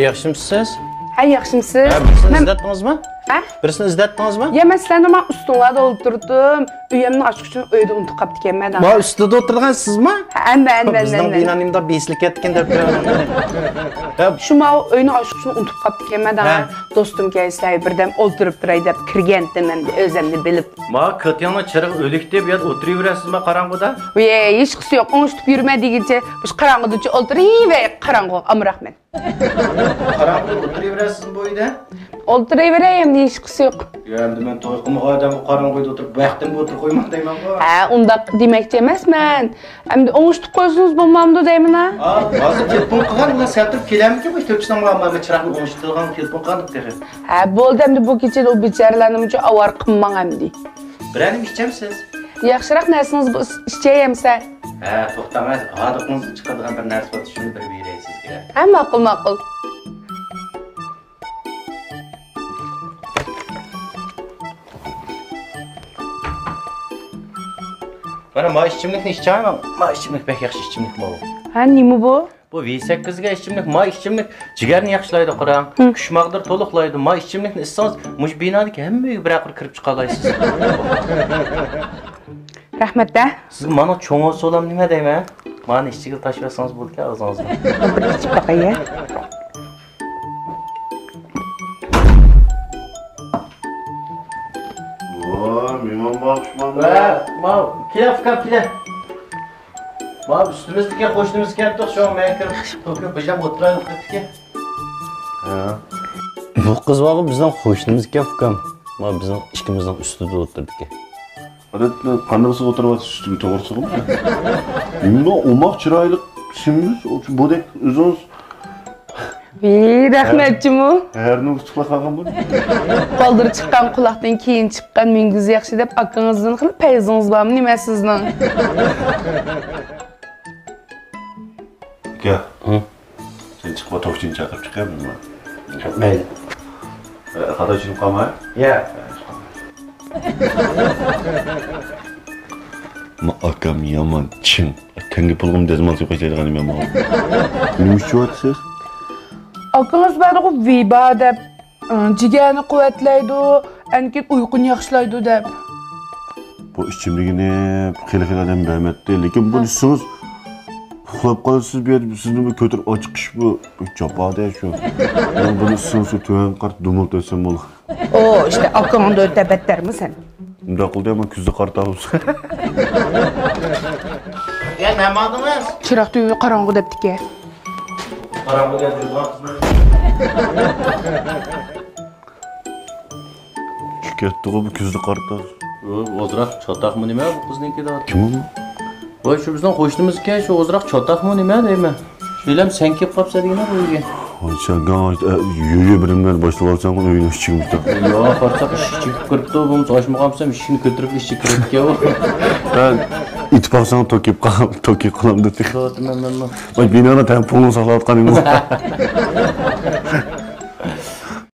Yaxshimisiz? Ha, yaxshimisiz? Birisini izlatdingizmi? Ha? Birisini izlatdingizmi? Ya men sizlarni men ustinglarda o'tirdim. Uyimni ochiq uchun uyda unutib qolib ekanman. Ma ustida o'tirgan sizmi? Ha, men. Bizning binonimda beslik ketgan deb turaman. Shu men uyni ochiq uchun unutib qolib ekanman. Do'stim kelsa birdan o'tirib turay deb kirgandim endi o'zimni bilib. Ma Katyana chiriq o'lik deb yot o'tiraverasizmi qarong'uda? Voy, hech qisi yo'q. O'ngishib yurma deguncha, biz qarong'uda o'tiraver, qarong'u, amrahman. Qarong'uda o'tiraverasizmi bu uyda? O'tiraverayim, hech qisi yo'q. Endi men to'y qilmagan odam qarong'uda o'tirib, vaqtimga o'tirib qo'ymoq deyman-ku. Ha, unda demoqchi emasman. Endi o'ngishib qo'ysangiz bo'lmamdi deyman. Ha, hozir telefon qilgan, ular satrib kelamiki, bu to'pchidan menga chiroqni o'ngishtirgan telefon qildik dedi. Ha, bo'ldi, endi bu kechada o becharalarning uchun avar qilmang endi. Birani ichamsiz? Yaxshiroq narsangiz bu ichayamsa. Ha, to'xtamay, hodiqingiz chiqadigan bir narsa bor, shuni bir beray sizga. Ha, ma'qul. Mana ma ichimlikni ichaman. Ma ichimlik pek yaxshi ichimlik bu. Ha, nima bu? Bu V8 ga ichimlik, ma ichimlik jigarni yaxshilaydi, qarang. Kushmaqdir to'liqlaydi. Ma ichimlikni ichsangiz, mush binodagi hammaga bir aqir kirib chiqa olaysiz. Rahmat-da. Siz mana cho'ng'o so'lam nima deyman? Mani ichiga tashlasangiz bo'ldi-ku og'zingizga. Bir ichib boqay-ya. Mehmon boqishman. Ma, kela. Ma üstümüzdeki qo'shnimiz keldi, shu men kirib, to'kib bijab o'tiraylik debdi-ki. Ha. Bu qiz vaqi bizning qo'shnimiz ukam. Ma bizning ikkimizning ustida o'tirdik. Odatda qanday o'tiryapsiz ustiga to'g'ri sig'imi? Bunda omoq chiroyli kishingiz, bo'dek o'zingiz Rahmatchimu. Herni ustiga qolgan bo'l. Qoldirib chiqqan quloqdan keyin chiqqan mingiz yaxshi deb akangizdan qilib payzingiz bormi nima sizning? Gel. Sen chiqma to'qchini chaqirib chiqyapsizmi? Mayli. Qadachim qolmay? Ya. Ma akam yomon chin. Akangi pulg'im dezmol qo'yadigan men bu. Nima uchun Akangiz bari viba deb jigarni quvvatlaydi, anki uyquni yaxshilaydi deb. Bu ichimligini xil odam bermaydi, lekin buni siz uxlab qolasiz bu yerda sizni bu ko'tarib ochiqish bu chopada shu. Men buni sizni to'yan qart dumul desam bo'l. O, işte akangda o'ta battarmisan. Unda qildi ama kuzda qartamiz. Ya nima odingiz? Chiroqni uyi qorong'u debdi-ki. Qarong'uga yurgan qizni. Ketdi-ku bu kuzda qartamiz. Ozroq chotaqmi nima bu qizniki da? Kim bu? Voy shu bizning qo'shnimizga shu ozroq chotaqmi nima deyman. Shulam sen kelib qolsa degina bu uyga. Voy sen yürüye birimler başlab olsan uyni ichigimda. Yo, qarsak ishchi kiribdi, bu ochmagamsam ishni ko'tarib ishchi kiribdi-ku. Ben itibaqsan toki qilam dedi. Men. Voy binoni tam pulni saqlayotganing bu.